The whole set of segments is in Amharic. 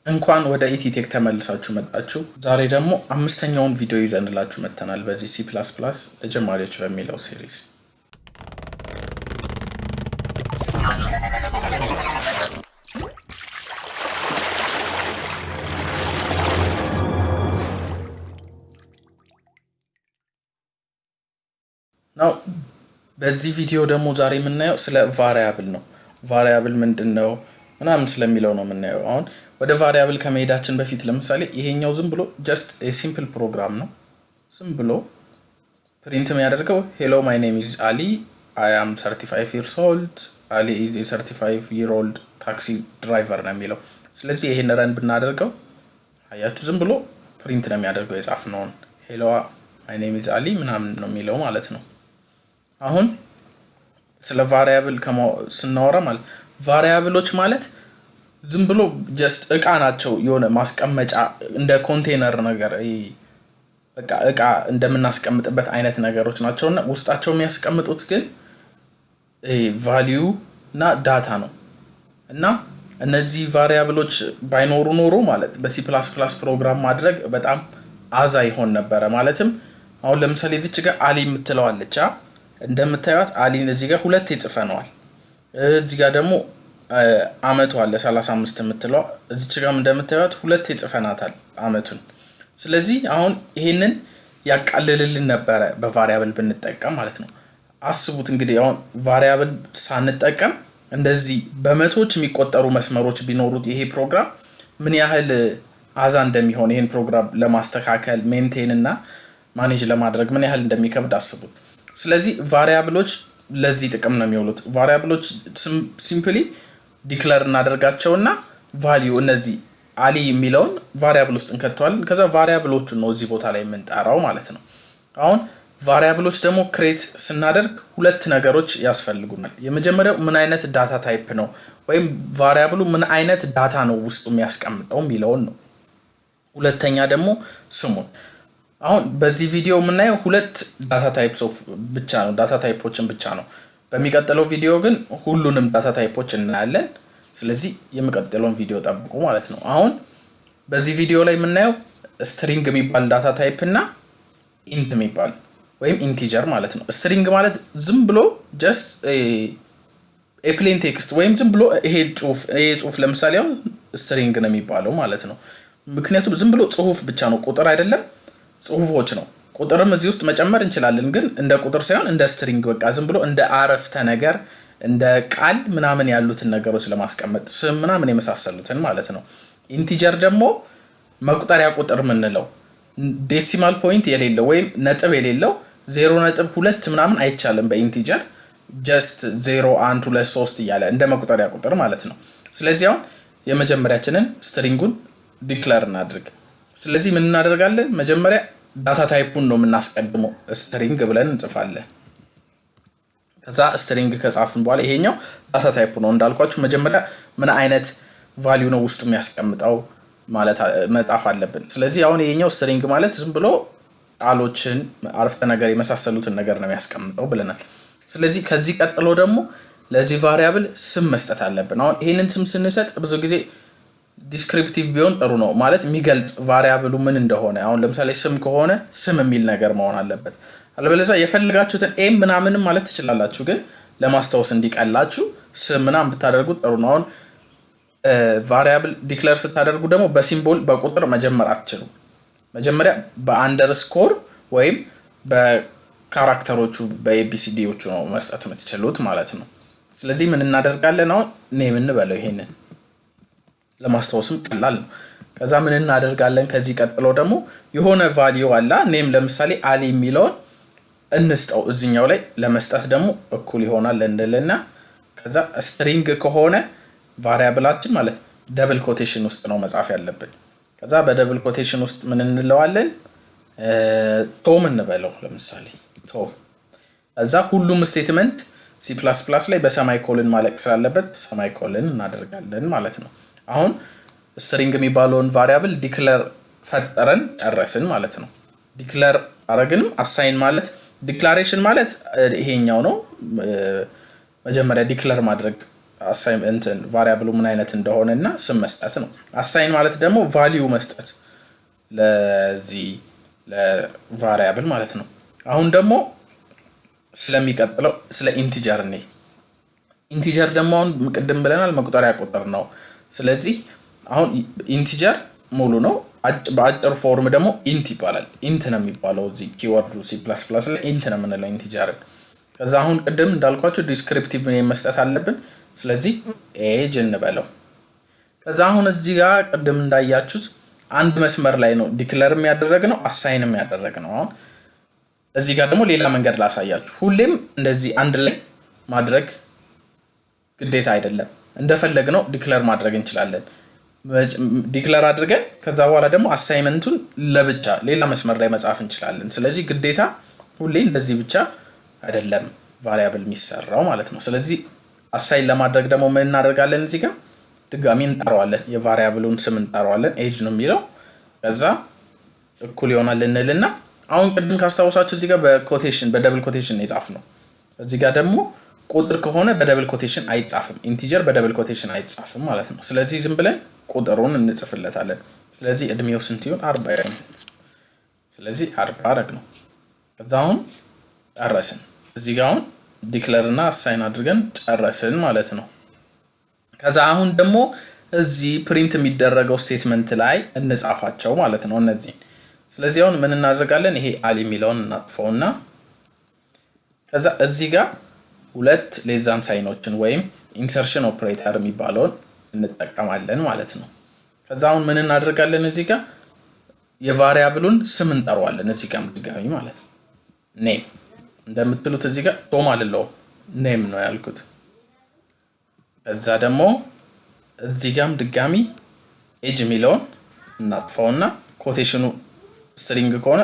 እንኳን ወደ ኢቲቴክ ተመልሳችሁ መጣችሁ። ዛሬ ደግሞ አምስተኛውን ቪዲዮ ይዘንላችሁ መጥተናል በዚህ C++ ለጀማሪዎች በሚለው ሲሪዝ። ናው በዚህ ቪዲዮ ደግሞ ዛሬ የምናየው ስለ ቫሪያብል ነው። ቫሪያብል ምንድነው ምናምን ስለሚለው ነው የምናየው። አሁን ወደ ቫሪያብል ከመሄዳችን በፊት ለምሳሌ ይሄኛው ዝም ብሎ just a simple program ነው። ዝም ብሎ ፕሪንት የሚያደርገው hello my name is Ali, I am 35 years old, Ali is a 35-year-old taxi driver ነው የሚለው። ስለዚህ ይሄን ረን ብናደርገው አያችሁ ዝም ብሎ ፕሪንት ነው የሚያደርገው የጻፍነውን hello my name is Ali ምናምን ነው የሚለው ማለት ነው። አሁን ስለ ቫሪያብል ስናወራ ማለት ቫሪያብሎች ማለት ዝም ብሎ just እቃ ናቸው የሆነ ማስቀመጫ እንደ ኮንቴነር ነገር በቃ እቃ እንደምናስቀምጥበት አይነት ነገሮች ናቸውና ውስጣቸው የሚያስቀምጡት ግን ቫልዩ እና ዳታ ነው። እና እነዚህ ቫሪያብሎች ባይኖሩ ኖሮ ማለት በC++ ፕሮግራም ማድረግ በጣም አዛ ይሆን ነበር። ማለትም አሁን ለምሳሌ እዚች ጋር አሊ የምትለዋለች እንደምታዩት አሊን እዚህ ጋር ሁለት ይጽፈናል። እዚህ ጋር ደግሞ አመቱ አለ 35 የምትለው እዚች ጋር እንደምታዩት ሁለት ይጽፈናታል አመቱን። ስለዚህ አሁን ይሄንን ያቃልልልን ነበር በቫሪያብል ብንጠቀም ማለት ነው። አስቡት እንግዲህ አሁን ቫሪያብል ሳንጠቀም እንደዚህ በመቶዎች የሚቆጠሩ መስመሮች ቢኖሩት ይሄ ፕሮግራም ምን ያህል አዛ እንደሚሆን ይሄን ፕሮግራም ለማስተካከል ሜንቴን እና ማኔጅ ለማድረግ ምን ያህል እንደሚከብድ አስቡት። ስለዚህ ቫሪያብሎች ለዚህ ጥቅም ነው የሚውሉት። ቫሪያብሎች ሲምፕሊ ዲክሌር እናደርጋቸውና ቫልዩ እነዚህ አሊ የሚለውን ቫሪያብል ውስጥ እንከተዋለን። ከዛ ቫሪያብሎቹን ነው እዚህ ቦታ ላይ የምንጠራው ማለት ነው። አሁን ቫሪያብሎች ደግሞ ክሬት ስናደርግ ሁለት ነገሮች ያስፈልጉናል። የመጀመሪያው ምን አይነት ዳታ ታይፕ ነው ወይም ቫሪያብሉ ምን አይነት ዳታ ነው ውስጡ የሚያስቀምጠው የሚለውን ነው። ሁለተኛ ደግሞ ስሙን። አሁን በዚህ ቪዲዮ የምናየው ሁለት ዳታ ታይፕስ ብቻ ነው ዳታ ታይፖችን ብቻ ነው። በሚቀጥለው ቪዲዮ ግን ሁሉንም ዳታ ታይፖች እናያለን። ስለዚህ የሚቀጥለውን ቪዲዮ ጠብቁ ማለት ነው። አሁን በዚህ ቪዲዮ ላይ የምናየው ስትሪንግ የሚባል ዳታ ታይፕ እና ኢንት የሚባል ወይም ኢንቲጀር ማለት ነው። ስትሪንግ ማለት ዝም ብሎ just a plain text ወይም ዝም ብሎ ይሄ ጽሁፍ ለምሳሌ አሁን ስትሪንግ ነው የሚባለው ማለት ነው። ምክንያቱም ዝም ብሎ ጽሁፍ ብቻ ነው ቁጥር አይደለም ጽሁፎች ነው። ቁጥርም እዚህ ውስጥ መጨመር እንችላለን ግን እንደ ቁጥር ሳይሆን እንደ ስትሪንግ በቃ ዝም ብሎ እንደ አረፍተ ነገር እንደ ቃል ምናምን ያሉትን ነገሮች ለማስቀመጥ ስም ምናምን የመሳሰሉትን ማለት ነው። ኢንቲጀር ደግሞ መቁጠሪያ ቁጥር ምንለው ዴሲማል ፖይንት የሌለው ወይም ነጥብ የሌለው 0.2 ምናምን አይቻልም በኢንቲጀር just 0 1 2 3 እያለ እንደ መቁጠሪያ ቁጥር ማለት ነው። ስለዚህ አሁን የመጀመሪያችንን ስትሪንጉን ዲክሌር እናድርግ። ስለዚህ ምን እናደርጋለን? መጀመሪያ ዳታ ታይፑን ነው የምናስቀድመው ስትሪንግ ብለን እንጽፋለን። ከዛ ስትሪንግ ከጻፍን በኋላ ይሄኛው ዳታ ታይፑ ነው እንዳልኳችሁ መጀመሪያ ምን አይነት ቫልዩ ነው ውስጡ የሚያስቀምጠው ማለት መጻፍ አለብን። ስለዚህ አሁን ይሄኛው ስትሪንግ ማለት ዝም ብሎ ቃሎችን አረፍተ ነገር የመሳሰሉትን ነገር ነው የሚያስቀምጠው ብለናል። ስለዚህ ከዚህ ቀጥሎ ደግሞ ለዚህ ቫሪያብል ስም መስጠት አለብን። አሁን ይሄንን ስም ስንሰጥ ብዙ ጊዜ ዲስክሪፕቲቭ ቢሆን ጥሩ ነው ማለት የሚገልጽ ቫሪያብሉ ምን እንደሆነ። አሁን ለምሳሌ ስም ከሆነ ስም የሚል ነገር መሆን አለበት። አለበለዚያ የፈልጋችሁትን ኤም ምናምን ማለት ትችላላችሁ ግን ለማስታወስ እንዲቀላችሁ ስም ምናምን ብታደርጉት ጥሩ ነው። አሁን ቫሪያብል ዲክሌር ስታደርጉ ደግሞ በሲምቦል በቁጥር መጀመር አትችሉም። መጀመሪያ በአንደርስኮር ወይም በካራክተሮቹ በኤቢሲዲዎቹ ነው መስጠት የምትችሉት ማለት ነው። ስለዚህ ምን እናደርጋለን? አሁን ኔም እንበለው ይሄንን ለማስታወስም ቀላል ነው። ከዛ ምን እናደርጋለን? ከዚህ ቀጥሎ ደግሞ የሆነ ቫልዩ አለ ኔም ለምሳሌ አሊ የሚለውን እንስጠው እዚህኛው ላይ ለመስጠት ደግሞ እኩል ይሆናል እንደለና ከዛ ስትሪንግ ከሆነ ቫሪያብላችን ማለት ደብል ኮቴሽን ውስጥ ነው መጻፍ ያለብን። ከዛ በደብል ኮቴሽን ውስጥ ምን እንለዋለን? ቶም እንበለው ለምሳሌ ቶም። ከዛ ሁሉም ስቴትመንት C++ ላይ በሰማይ ኮልን ማለቅ ስላለበት ሰማይ ኮልን እናደርጋለን ማለት ነው። አሁን ስትሪንግ የሚባለውን ቫሪያብል ዲክሌር ፈጠረን ጨረስን ማለት ነው። ዲክሌር አረግንም አሳይን ማለት ዲክላሬሽን ማለት ይሄኛው ነው። መጀመሪያ ዲክሌር ማድረግ አሳይንመንት ቫሪያብሉ ምን አይነት እንደሆነና ስም መስጠት ነው አሳይን ማለት ደግሞ ቫልዩ መስጠት ለዚህ ለቫሪያብል ማለት ነው አሁን ደግሞ ስለሚቀጥለው ስለ ኢንቲጀር ነው ኢንቲጀር ደግሞ አሁን ቅድም ብለናል መቁጠሪያ ቁጥር ነው ስለዚህ አሁን ኢንቲጀር ሙሉ ነው በአጭር ፎርም ደግሞ ኢንት ይባላል ኢንት ነው የሚባለው እዚህ ኪወርዱ C++ ላይ ኢንት ነው የምንለው ኢንቲጀር ከዛ አሁን ቅድም እንዳልኳችሁ ዲስክሪፕቲቭ ኔም መስጠት አለብን ስለዚህ ኤጅ እንበለው ከዛ አሁን እዚህ ጋር ቅድም እንዳያችሁት አንድ መስመር ላይ ነው ዲክሌር የሚያደርገው አሳይን የሚያደርገው እዚህ ጋር ደግሞ ሌላ መንገድ ላሳያችሁ ሁሌም እንደዚህ አንድ ላይ ማድረግ ግዴታ አይደለም እንደፈለግነው ዲክሌር ማድረግ እንችላለን ዲክሌር አድርገን ከዛ በኋላ ደግሞ አሳይንመንቱን ለብቻ ሌላ መስመር ላይ መጻፍ እንችላለን ስለዚህ ግዴታ ሁሌ እንደዚህ ብቻ አይደለም ቫሪያብል የሚሰራው ማለት ነው ስለዚህ አሳይን ለማድረግ ደግሞ ምን እናደርጋለን እዚህ ጋር ድጋሚ እንጠራዋለን የቫሪያብሉን ስም እንጠራዋለን ኤጅ ነው የሚለው ከዛ እኩል ይሆናል እንልና አሁን ቅድም ካስታውሳችሁ እዚህ ጋር በኮቴሽን በደብል ኮቴሽን ነው የጻፍነው እዚህ ጋር ደግሞ ቁጥር ከሆነ በደብል ኮቴሽን አይጻፍም ኢንቲጀር በደብል ኮቴሽን አይጻፍም ማለት ነው ስለዚህ ዝም ብለን ቁጥሩን እንጽፍለታለን ስለዚህ እድሜው ስንት ይሆን 40 ይሆን ስለዚህ 40 አረግ ነው ከዛውን ጨረስን እዚህ ጋር አሁን ዲክሌር እና አሳይን አድርገን ጨረስን ማለት ነው ከዛ አሁን ደግሞ እዚህ ፕሪንት የሚደረገው ስቴትመንት ላይ እንጻፋቸው ማለት ነው እነዚህ ስለዚህ አሁን ምን እናደርጋለን ይሄ አል የሚለውን እናጥፈውና ከዛ እዚህ ጋር ሁለት ሌዛን ሳይኖችን ወይም ኢንሰርሽን ኦፕሬተር የሚባለውን እንጠቀማለን ማለት ነው ከዛ አሁን ምን እናደርጋለን እዚህ ጋር የቫሪያብሉን ስም እንጠራዋለን እዚህ ጋር ድጋሚ ማለት ነው ኔም እንደምትሉት እዚህ ጋር ቶም አልለው ኔም ነው ያልኩት ከዛ ደግሞ እዚህ ጋርም ድጋሚ ኤጅ የሚለውን እናጥፋውና ኮቴሽኑ ስትሪንግ ከሆነ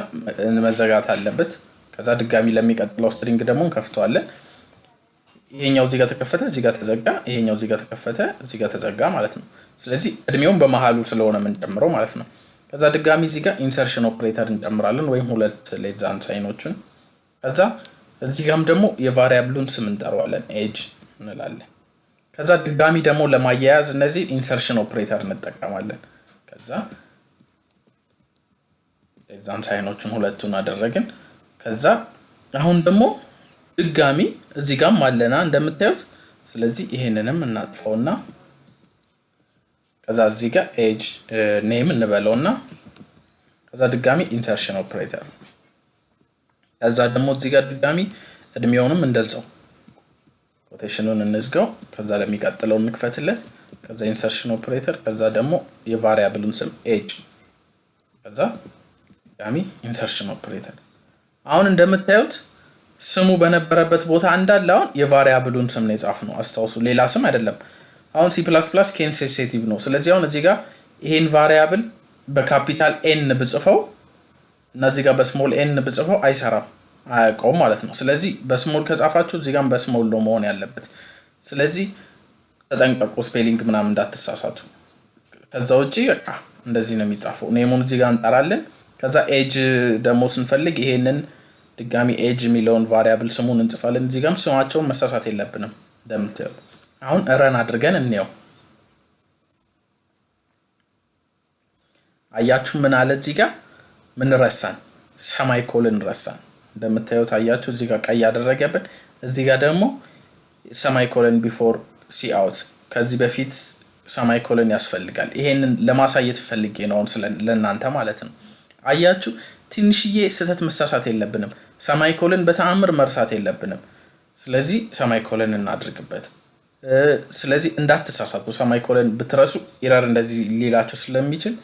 መዘጋት አለበት ከዛ ድጋሚ ለሚቀጥለው ስትሪንግ ደግሞ እንከፍተዋለን ይሄኛው እዚህ ጋር ተከፈተ እዚህ ጋር ተዘጋ ይሄኛው እዚህ ጋር ተከፈተ እዚህ ጋር ተዘጋ ማለት ነው ስለዚህ እድሜውን በመሃሉ ስለሆነ ምን ጨምረው ማለት ነው ከዛ ድጋሚ እዚህ ጋር ኢንሰርሽን ኦፕሬተር እንጨምራለን ወይም ሁለት ሌዛን ሳይኖችን ከዛ እዚህ ጋርም ደግሞ የቫሪያብሉን ስም እንጠራዋለን ኤጅ እንላለን ከዛ ድጋሚ ደግሞ ለማያያዝ እነዚህ ኢንሰርሽን ኦፕሬተር እንጠቀማለን ከዛ ሌዛን ሳይኖችን ሁለቱን አደረግን ከዛ አሁን ደግሞ ድጋሚ እዚህ ጋር ማለና እንደምታዩት ስለዚህ ይሄንንም እናጥፋውና ከዛ እዚህ ጋር ኤጅ ኔም እንበለውና ከዛ ድጋሚ ኢንሰርሽን ኦፕሬተር ከዛ ደግሞ እዚህ ጋር ድጋሚ እድሜውንም እንደዛው ኮቴሽኑን እንዝጋው ከዛ ለሚቀጥለው እንክፈትለት ከዛ ኢንሰርሽን ኦፕሬተር ከዛ ደግሞ የቫሪያብሉን ስም ኤጅ ከዛ ድጋሚ ኢንሰርሽን ኦፕሬተር አሁን እንደምታዩት ስሙ በነበረበት ቦታ እንዳለ አሁን የቫሪያብሉን ስም ነው የጻፍነው አስተዋውሱ ሌላ ስም አይደለም አሁን C++ ኬን ሴንሲቲቭ ነው ስለዚህ አሁን እዚህ ጋር ይሄን ቫሪያብል በካፒታል ኤን ብጽፈው እና እዚህ ጋር በስሞል ኤን ብጽፈው አይሰራም አያውቀውም ማለት ነው ስለዚህ በስሞል ከጻፋችሁ እዚህ ጋር በስሞል ነው መሆን ያለበት ስለዚህ ተጠንቀቁ ስፔሊንግ ምናምን እንዳትሳሳቱ ከዛ ውጪ በቃ እንደዚህ ነው የሚጻፈው ኔሙን እዚህ ጋር እንጠራለን ከዛ ኤጅ ደግሞ ስንፈልግ ይሄንን ድጋሚ ኤጅ የሚለውን ቫሪያብል ስሙን እንጽፋለን እዚህ ጋርም ስማቸውን መሳሳት የለብንም እንደምታዩ አሁን ረን አድርገን እንየው አያችሁ ምን አለ እዚህ ጋር ምን ረሳን ሰማይኮልን ረሳን እንደምታዩት አያችሁ እዚህ ጋር ቀይ ያደረገብን እዚህ ጋር ደግሞ ሰማይኮልን ቢፎር ሲ አውት ከዚህ በፊት ሰማይኮልን ያስፈልጋል ይሄንን ለማሳየት ፈልጌ ነው ለእናንተ ማለት ነው አያችሁ ትንሽዬ ስህተት መሳሳት የለብንም ሰማይኮልን በተአምር መርሳት የለብንም ስለዚህ ሰማይኮልን እናድርግበት ስለዚህ እንዳትሳሳቱ ሰማይኮልን ብትረሱ ኢረር እንደዚህ ሊላችሁ ስለሚችል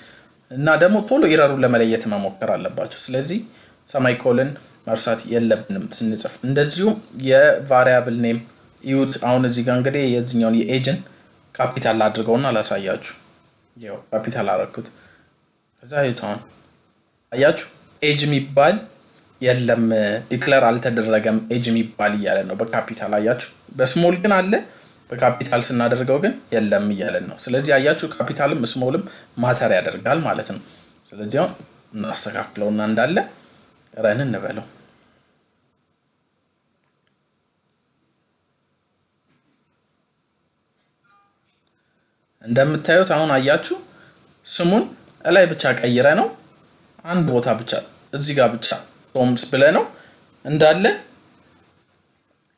እና ደግሞ ቶሎ ኢረሩን ለመለየት መሞከር አለባችሁ ስለዚህ ሰማይኮልን መርሳት የለብንም ስንጽፍ እንደዚሁ የቫሪያብል ኔም ይሁት አሁን እዚህ ጋር እንግዲህ የዚህኛውን የኤጅን ካፒታል አድርገውና ላሳያችሁ ያው ካፒታል አረኩት ከዛ ይታውን አያችሁ ኤጅ የሚባል የለም ዲክሌር አልተደረገም ኤጅ የሚባል ይያለ ነው በካፒታል አያችሁ በስሞል ግን አለ በካፒታል ስናደርገው ግን የለም ይያለ ነው ስለዚህ አያችሁ ካፒታልም ስሞልም ማተር ያደርጋል ማለት ነው ስለዚህ እናስተካክለውና እንዳለ ረን እንበለው እንደምታዩት አሁን አያችሁ ስሙን ላይ ብቻ ቀይረ ነው አንድ ቦታ ብቻ እዚህ ጋር ብቻ ቶምስ ብለ ነው እንዳለ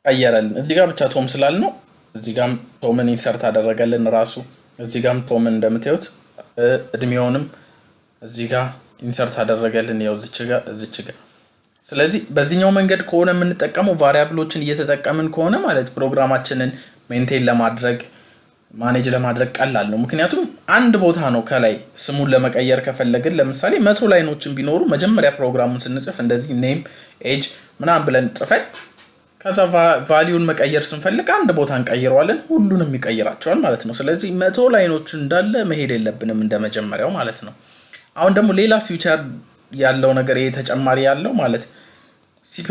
ቀየረልን እዚህ ጋር ብቻ ቶም ስላልነው እዚህ ጋርም ቶምን ኢንሰርት አደረገልን ራሱ እዚህ ጋርም ቶምን እንደምታዩት እድሜውንም እዚህ ጋር ኢንሰርት አደረገልን ያው እዚች ጋር ስለዚህ በዚህኛው መንገድ ከሆነ የምንጠቀመው ቫሪያብሎችን እየተጠቀምን ከሆነ ማለት ፕሮግራማችንን ሜንቴን ለማድረግ ማኔጅ ለማድረግ ቀላል ነው ምክንያቱም አንድ ቦታ ነው ከላይ ስሙን ለመቀየር ከፈለግን ለምሳሌ 100 ላይኖችን ቢኖሩ መጀመሪያ ፕሮግራሙን ስንጽፍ እንደዚህ ኔም ኤጅ ምናምን ብለን ጽፈን ከዛ ቫልዩን መቀየር ስንፈልግ አንድ ቦታ እንቀይረዋለን ሁሉንም ይቀይራቸዋል ማለት ነው ስለዚህ 100 ላይኖች እንዳለ መሄድ የለብንም እንደመጀመሪያው ማለት ነው አሁን ደግሞ ሌላ ፊውቸር ያለው ነገር ተጨማሪ ያለው ማለት C++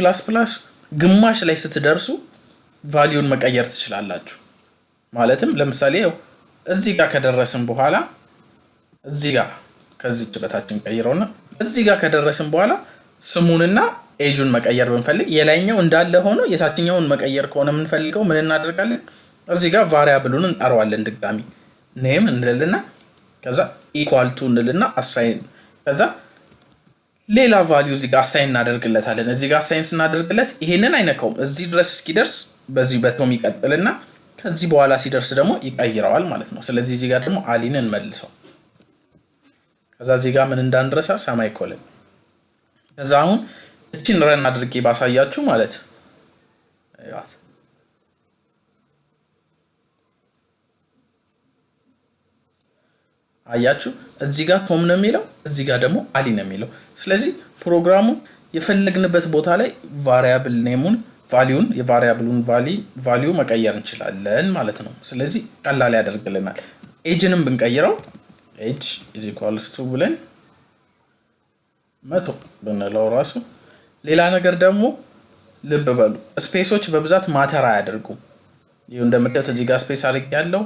ግማሽ ላይ ስትደርሱ ቫልዩን መቀየር ትችላላችሁ ማለትም ለምሳሌ እዚህ ጋር ከደረስን በኋላ እዚህ ጋር ከዚች በታችን ቀይረውና እዚህ ጋር ከደረስን በኋላ ስሙንና ኤጁን መቀየር ብንፈልግ የላይኛው እንዳለ ሆኖ የታችኛውን መቀየር ከሆነ የምንፈልገው ምን እናደርጋለን እዚህ ጋር ቫሪያብሉን እንጠራዋለን ድጋሚ ኔም እንልና ከዛ ኢኳል ቱ እንልና አሳይን ከዛ ሌላ ቫልዩ እዚህ ጋር አሳይን እናደርግለታለን እዚህ ጋር አሳይን ስናደርግለት ይሄንን አይነካውም እዚህ ድረስ እስኪደርስ በዚህ በቶም ይቀጥልና ከዚህ በኋላ ሲደርስ ደግሞ ይቀይረዋል ማለት ነው ስለዚህ እዚህ ጋር ደግሞ አሊን እንመልሰው ከዛ እዚህ ጋር ምን እንዳንረሳ ሰማይ ኮለን ከዛ አሁን እቺን ረን አድርጌ ባሳያችሁ ማለት ያት አያችሁ እዚህ ጋር ቶም ነው የሚለው እዚህ ጋር ደግሞ አሊ ነው የሚለው ስለዚህ ፕሮግራሙ የፈለግንበት ቦታ ላይ ቫሪያብል ኔሙን ቫልዩን የቫሪያብሉን ቫልዩ መቀየር እንችላለን ማለት ነው ስለዚህ ቀላል ያደርግልናል ኤጅንም ብንቀይረው ኤጅ = ብለን 100 ብንለው ራሱ ሌላ ነገር ደግሞ ልብ በሉ ስፔሶች በብዛት ማተር አያደርጉም ይሄው እንደምታዩት እዚህ ጋር ስፔስ አድርጌያለሁ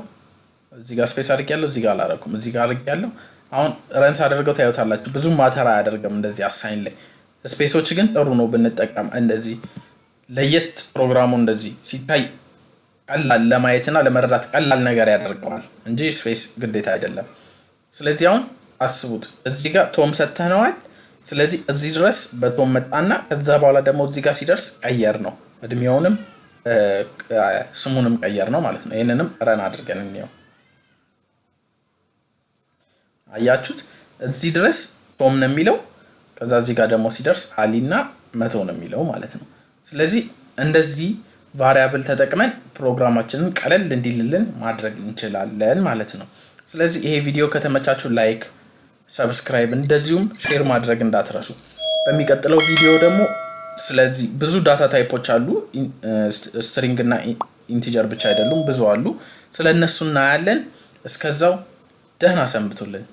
እዚህ ጋር ስፔስ አድርጌያለሁ እዚህ ጋር አላረኩም እዚህ ጋር አድርጌያለሁ አሁን ረንስ አድርገው ታዩታላችሁ ብዙ ማተር አያደርግም እንደዚህ አሳይን ላይ ስፔሶች ግን ጥሩ ነው ብንጠቀም እንደዚህ ለየት ፕሮግራሙ እንደዚህ ሲታይ ቀላል ለማየትና ለመረዳት ቀላል ነገር ያደርጋል እንጂ ስፔስ ግዴታ አይደለም ስለዚህ አሁን አስቡት እዚህ ጋር ቶም ሰተነዋል ስለዚህ እዚህ ድረስ በቶም መጣና ከዛ በኋላ ደግሞ እዚህ ጋር ሲደርስ ቀየር ነው እድሜውንም ስሙንም ቀየር ነው ማለት ነው ይሄንንም ረን አድርገን እንየው አያችሁት እዚህ ድረስ ቶም ነው የሚለው ከዛ እዚህ ጋር ደግሞ ሲደርስ አሊና 100 ነው የሚለው ማለት ነው ስለዚህ እንደዚህ ቫሪያብል ተጠቅመን ፕሮግራማችንን ቀለል እንዲልልን ማድረግ እንችላለን ማለት ነው ስለዚህ ይሄ ቪዲዮ ከተመቻችሁ ላይክ ሰብስክራይብ እንደዚሁም ሼር ማድረግ እንዳትረሱ በሚቀጥለው ቪዲዮ ደግሞ ስለዚህ ብዙ ዳታ ታይፖች አሉ ስትሪንግ እና ኢንቲጀር ብቻ አይደሉም ብዙ አሉ ስለነሱ እናያለን እስከዛው ደህና ሰንብቱልን